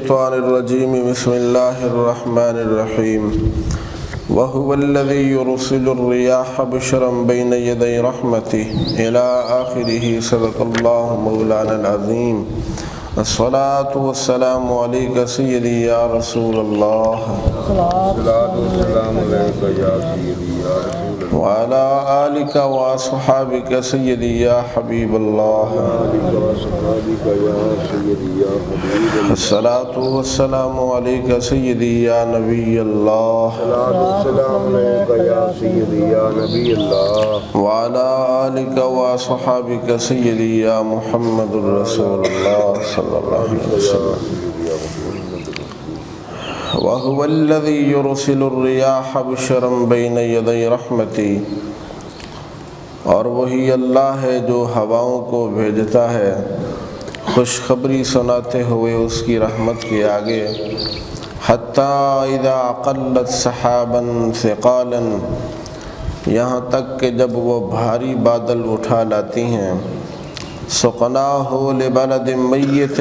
الشيطان الرجيم بسم الله الرحمن الرحيم وهو الذي يرسل الرياح بشرا بين يدي رحمته إلى آخره صدق الله مولانا العظيم الصلاة والسلام عليك سيدي يا رسول الله الصلاة والسلام عليك يا سيدي يا رسول الله وعلى آلك وأصحابك سيدي يا حبيب الله وعلى وصحابك يا سيدي يا حبيب الله الصلاة والسلام عليك سيدي يا نبي الله الصلاة والسلام عليك يا سيدي يا نبي الله وعلى آلك وأصحابك سيدي يا محمد رسول الله صلى الله عليه وسلم وهو الذي يرسل الرياح بشرا بين يدي رحمتي اور وہی اللہ ہے جو ہواؤں کو بھیجتا ہے خوشخبری سناتے ہوئے اس کی رحمت کے آگے حتی اذا اقلت سحابا ثقالا یہاں تک کہ جب وہ بھاری بادل اٹھا لاتی ہیں سقناہ لبلد میت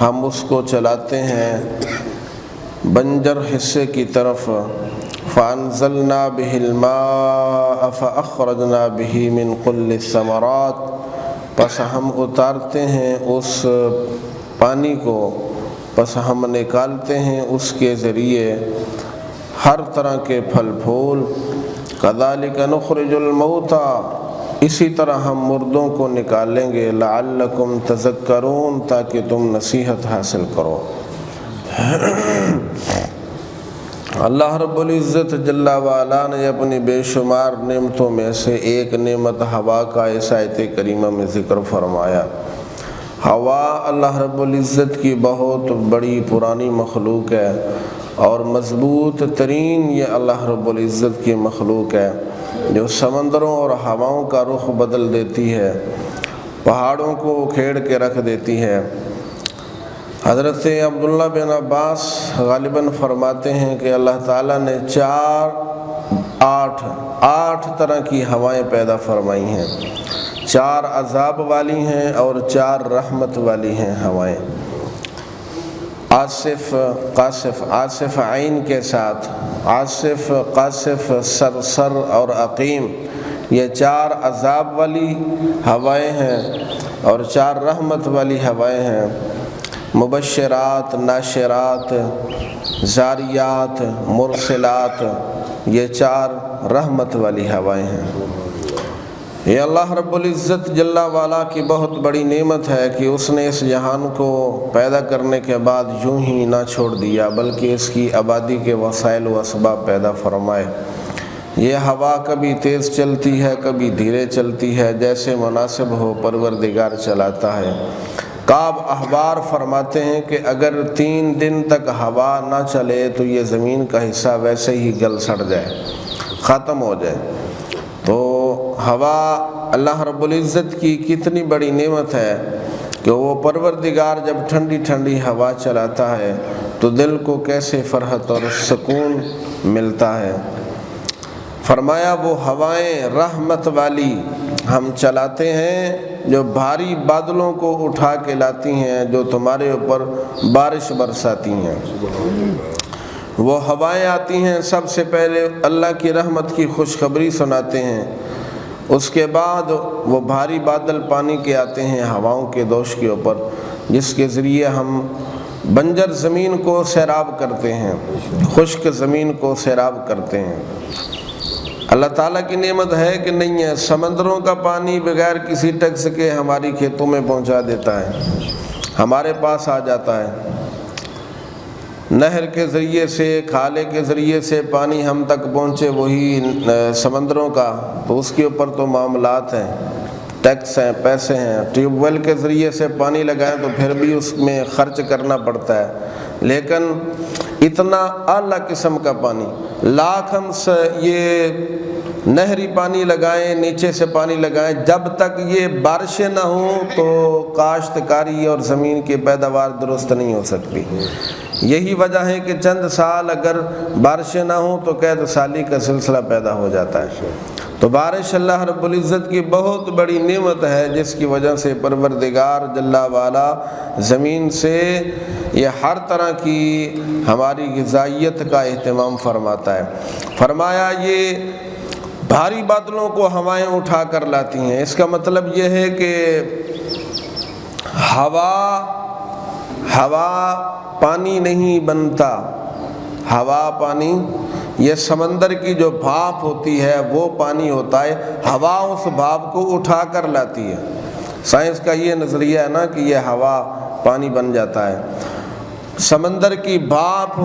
ہم اس کو چلاتے ہیں بنجر حصے کی طرف فانزلنا به الماء فاخرجنا به من كل الثمرات پس ہم اتارتے ہیں اس پانی کو پس ہم نکالتے ہیں اس کے ذریعے ہر طرح کے پھل پھول كذلك نخرج الموتى اسی طرح ہم مردوں کو نکالیں گے لعلکم تذکرون تاکہ تم نصیحت حاصل کرو اللہ رب العزت جل وعلا نے اپنی بے شمار نعمتوں میں سے ایک نعمت ہوا کا اس آیت کریمہ میں ذکر فرمایا۔ ہوا اللہ رب العزت کی بہت بڑی پرانی مخلوق ہے اور مضبوط ترین یہ اللہ رب العزت کی مخلوق ہے جو سمندروں اور ہواؤں کا رخ بدل دیتی ہے، پہاڑوں کو کھیڑ کے رکھ دیتی ہے۔ حضرت عبداللہ بن عباس غالباً فرماتے ہیں کہ اللہ تعالیٰ نے آٹھ طرح کی ہوائیں پیدا فرمائی ہیں، 4 عذاب والی ہیں اور 4 رحمت والی ہیں ہوائیں۔ آصف قاصف، آصف عین کے ساتھ، آصف قاصف سرسر اور عقیم، یہ 4 عذاب والی ہوائیں ہیں اور 4 رحمت والی ہوائیں ہیں۔ مبشرات، ناشرات، زاریات، مرسلات، یہ 4 رحمت والی ہوائیں ہیں۔ یہ اللہ رب العزت جل وعلا کی بہت بڑی نعمت ہے کہ اس نے اس جہان کو پیدا کرنے کے بعد یوں ہی نہ چھوڑ دیا بلکہ اس کی آبادی کے وسائل و اسباب پیدا فرمائے۔ یہ ہوا کبھی تیز چلتی ہے کبھی دھیرے چلتی ہے، جیسے مناسب ہو پروردگار چلاتا ہے۔ کعب احبار فرماتے ہیں کہ اگر 3 دن تک ہوا نہ چلے تو یہ زمین کا حصہ ویسے ہی گل سڑ جائے، ختم ہو جائے۔ تو ہوا اللہ رب العزت کی کتنی بڑی نعمت ہے کہ وہ پروردگار جب ٹھنڈی ٹھنڈی ہوا چلاتا ہے تو دل کو کیسے فرحت اور سکون ملتا ہے۔ فرمایا وہ ہوائیں رحمت والی ہم چلاتے ہیں جو بھاری بادلوں کو اٹھا کے لاتی ہیں، جو تمہارے اوپر بارش برساتی ہیں۔ وہ ہوائیں آتی ہیں، سب سے پہلے اللہ کی رحمت کی خوشخبری سناتے ہیں، اس کے بعد وہ بھاری بادل پانی کے آتے ہیں ہواؤں کے دوش کے اوپر، جس کے ذریعے ہم بنجر زمین کو سیراب کرتے ہیں، خشک زمین کو سیراب کرتے ہیں۔ اللہ تعالیٰ کی نعمت ہے کہ نہیں ہے، سمندروں کا پانی بغیر کسی ٹیکس کے ہماری کھیتوں میں پہنچا دیتا ہے، ہمارے پاس آ جاتا ہے۔ نہر کے ذریعے سے، کھالے کے ذریعے سے پانی ہم تک پہنچے وہی سمندروں کا، تو اس کے اوپر تو معاملات ہیں، ٹیکس ہیں، پیسے ہیں۔ ٹیوب ویل کے ذریعے سے پانی لگائیں تو پھر بھی اس میں خرچ کرنا پڑتا ہے، لیکن اتنا اعلیٰ قسم کا پانی، لاکھ ہم یہ نہری پانی لگائیں، نیچے سے پانی لگائیں، جب تک یہ بارشیں نہ ہوں تو کاشتکاری اور زمین کی پیداوار درست نہیں ہو سکتی۔ یہی وجہ ہے کہ چند سال اگر بارشیں نہ ہوں تو قحط سالی کا سلسلہ پیدا ہو جاتا ہے۔ تو بارش اللہ رب العزت کی بہت بڑی نعمت ہے، جس کی وجہ سے پروردگار جل والا زمین سے یہ ہر طرح کی ہماری غذائیت کا اہتمام فرماتا ہے۔ فرمایا یہ بھاری بادلوں کو ہوائیں اٹھا کر لاتی ہیں۔ اس کا مطلب یہ ہے کہ ہوا پانی نہیں بنتا، ہوا پانی یہ سمندر کی جو بھاپ ہوتی ہے وہ پانی ہوتا ہے، ہوا اس بھاپ کو اٹھا کر لاتی ہے۔ سائنس کا یہ نظریہ ہے نا کہ یہ ہوا پانی بن جاتا ہے۔ سمندر کی بھاپ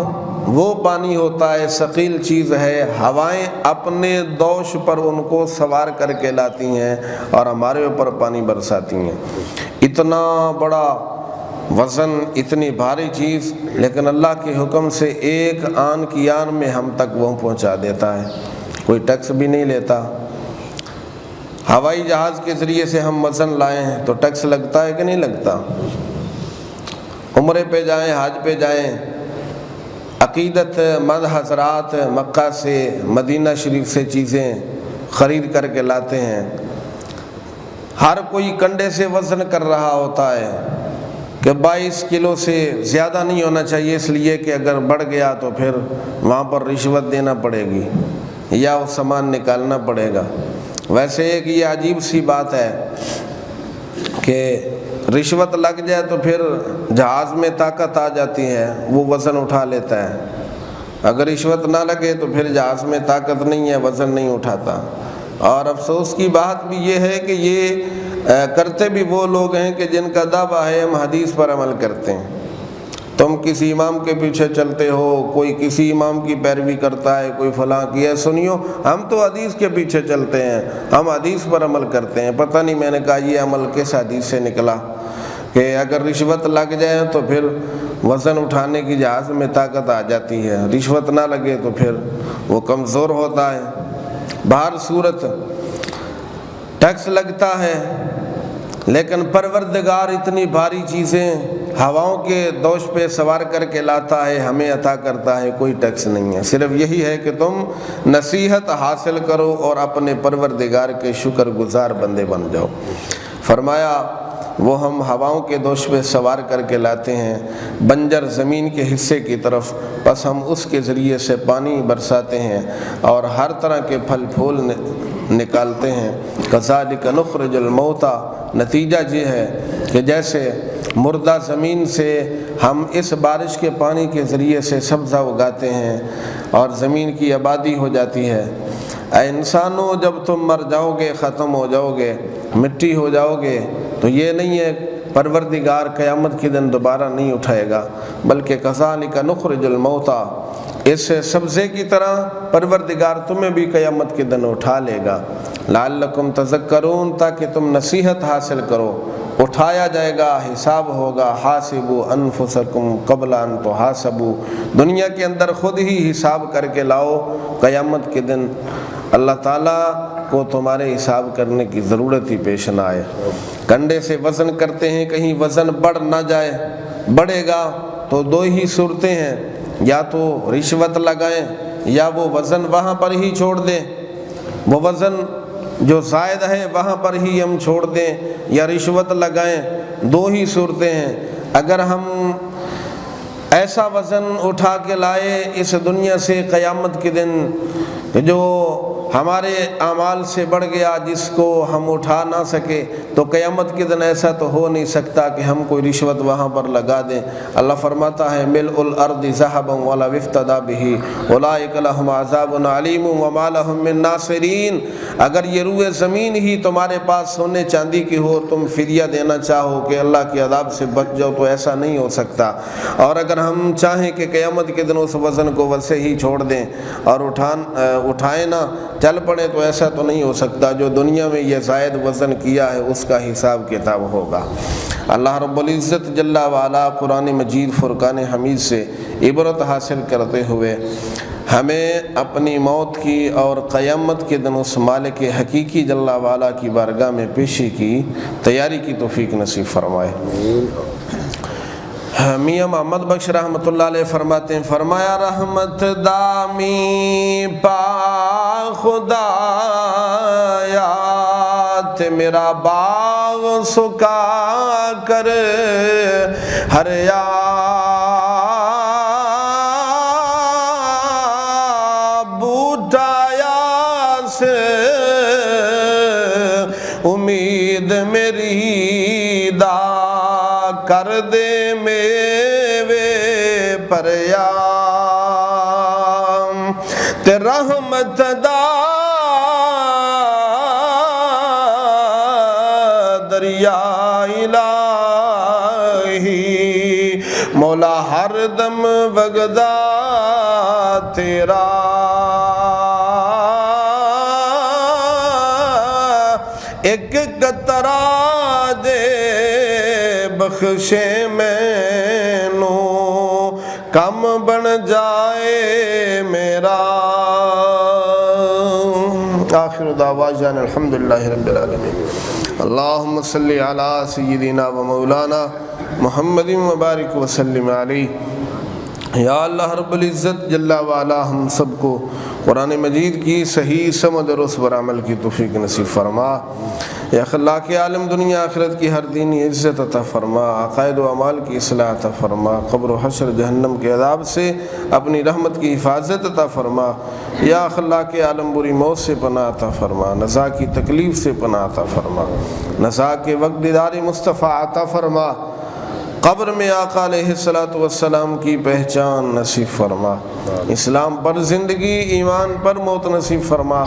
وہ پانی ہوتا ہے، ثقیل چیز ہے، ہوائیں اپنے دوش پر ان کو سوار کر کے لاتی ہیں اور ہمارے اوپر پانی برساتی ہیں۔ اتنا بڑا وزن، اتنی بھاری چیز، لیکن اللہ کے حکم سے ایک آن کی آن میں ہم تک وہ پہنچا دیتا ہے، کوئی ٹیکس بھی نہیں لیتا۔ ہوائی جہاز کے ذریعے سے ہم وزن لائے ہیں تو ٹیکس لگتا ہے کہ نہیں لگتا؟ عمرے پہ جائیں، حج پہ جائیں، عقیدت مند حضرات مکہ سے مدینہ شریف سے چیزیں خرید کر کے لاتے ہیں، ہر کوئی کنڈے سے وزن کر رہا ہوتا ہے کہ 22 کلو سے زیادہ نہیں ہونا چاہیے، اس لیے کہ اگر بڑھ گیا تو پھر وہاں پر رشوت دینا پڑے گی یا وہ سامان نکالنا پڑے گا۔ ویسے ایک یہ عجیب سی بات ہے کہ رشوت لگ جائے تو پھر جہاز میں طاقت آ جاتی ہے، وہ وزن اٹھا لیتا ہے۔ اگر رشوت نہ لگے تو پھر جہاز میں طاقت نہیں ہے، وزن نہیں اٹھاتا۔ اور افسوس کی بات بھی یہ ہے کہ یہ کرتے بھی وہ لوگ ہیں کہ جن کا دعویٰ ہے ہم حدیث پر عمل کرتے ہیں۔ تم کسی امام کے پیچھے چلتے ہو، کوئی کسی امام کی پیروی کرتا ہے، کوئی فلاں کی ہے، سنیو ہم تو حدیث کے پیچھے چلتے ہیں، ہم حدیث پر عمل کرتے ہیں۔ پتہ نہیں میں نے کہا یہ عمل کس حدیث سے نکلا کہ اگر رشوت لگ جائے تو پھر وزن اٹھانے کی جہاز میں طاقت آ جاتی ہے، رشوت نہ لگے تو پھر وہ کمزور ہوتا ہے۔ بہر صورت ٹیکس لگتا ہے، لیکن پروردگار اتنی بھاری چیزیں ہواؤں کے دوش پہ سوار کر کے لاتا ہے، ہمیں عطا کرتا ہے، کوئی ٹیکس نہیں ہے۔ صرف یہی ہے کہ تم نصیحت حاصل کرو اور اپنے پروردگار کے شکر گزار بندے بن جاؤ۔ فرمایا وہ ہم ہواؤں کے دوش پہ سوار کر کے لاتے ہیں بنجر زمین کے حصے کی طرف، بس ہم اس کے ذریعے سے پانی برساتے ہیں اور ہر طرح کے پھل پھول نکالتے ہیں۔ کذالک نخرج الموتیٰ، نتیجہ یہ ہے کہ جیسے مردہ زمین سے ہم اس بارش کے پانی کے ذریعے سے سبزہ اگاتے ہیں اور زمین کی آبادی ہو جاتی ہے۔ اے انسانوں، جب تم مر جاؤ گے، ختم ہو جاؤ گے، مٹی ہو جاؤ گے، تو یہ نہیں ہے پروردگار قیامت کے دن دوبارہ نہیں اٹھائے گا، بلکہ کذالک نخرج الموتیٰ، اس سبزے کی طرح پروردگار تمہیں بھی قیامت کے دن اٹھا لے گا۔ لعلکم تذکرون، تاکہ تم نصیحت حاصل کرو، اٹھایا جائے گا، حساب ہوگا۔ حاسبوا انفسکم قبل ان تحاسبوا، دنیا کے اندر خود ہی حساب کر کے لاؤ، قیامت کے دن اللہ تعالیٰ کو تمہارے حساب کرنے کی ضرورت ہی پیش نہ آئے۔ کنڈے سے وزن کرتے ہیں، کہیں وزن بڑھ نہ جائے، بڑھے گا تو دو ہی صورتیں ہیں، یا تو رشوت لگائیں یا وہ وزن وہاں پر ہی چھوڑ دیں، وہ وزن جو زائد ہے وہاں پر ہی ہم چھوڑ دیں یا رشوت لگائیں، دو ہی صورتیں ہیں۔ اگر ہم ایسا وزن اٹھا کے لائے اس دنیا سے قیامت کے دن جو ہمارے اعمال سے بڑھ گیا، جس کو ہم اٹھا نہ سکے، تو قیامت کے دن ایسا تو ہو نہیں سکتا کہ ہم کوئی رشوت وہاں پر لگا دیں۔ اللہ فرماتا ہے ملء الارض ذهبا ولو افتدى به اولئک لهم عذاب علیم وما لهم من ناصرین۔ اگر یہ روئے زمین ہی تمہارے پاس سونے چاندی کی ہو، تم فدیہ دینا چاہو کہ اللہ کے عذاب سے بچ جاؤ، تو ایسا نہیں ہو سکتا۔ اور اگر ہم چاہیں کہ قیامت کے دن اس وزن کو ویسے ہی چھوڑ دیں اور اٹھائیں نہ، چل پڑے، تو ایسا تو نہیں ہو سکتا۔ جو دنیا میں یہ زائد وزن کیا ہے اس کا حساب کتاب ہوگا۔ اللہ رب العزت جل وعلا قرآن مجید فرقان حمید سے عبرت حاصل کرتے ہوئے ہمیں اپنی موت کی اور قیامت کے دن اس مالک حقیقی جل وعلا کی بارگاہ میں پیشی کی تیاری کی توفیق نصیب فرمائے۔ میاں محمد بخش رحمۃ اللہ علیہ فرماتے ہیں، فرمایا رحمت دامی پا خدا میرا باغ سکا کر ہر بوٹایا سے امید میری دا کر دے میوے پر یا تے رحمت دا دریا الہی مولا ہر دم وگدا تیرا ایک قطرہ دے بخشے مینو کم بن جائے میرا آخر دعوانا الحمدللہ رب العالمین اللہم صلی علی سیدنا و مولانا محمد مبارک وسلم علیہ یا اللہ رب العزت جل وعلا ہم سب کو قرآن مجید کی صحیح سمجھ اور اس پر عمل کی توفیق نصیب فرما یا اخلاق عالم دنیا آخرت کی ہر دینی عزت عطا فرما عقائد و اعمال کی اصلاح عطا فرما قبر و حشر جہنم کے عذاب سے اپنی رحمت کی حفاظت عطا فرما یا اخلاق عالم بری موت سے پناہ عطا فرما نزا کی تکلیف سے پناہ عطا فرما نزا کے وقت دیدار مصطفیٰ عطا فرما قبر میں آقا علیہ السلام کی پہچان نصیب فرما اسلام پر زندگی ایمان پر موت نصیب فرما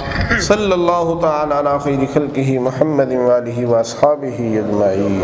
صلی اللہ تعالی علی خیر خلقہ محمد و آلہ و اصحابہ اجمعین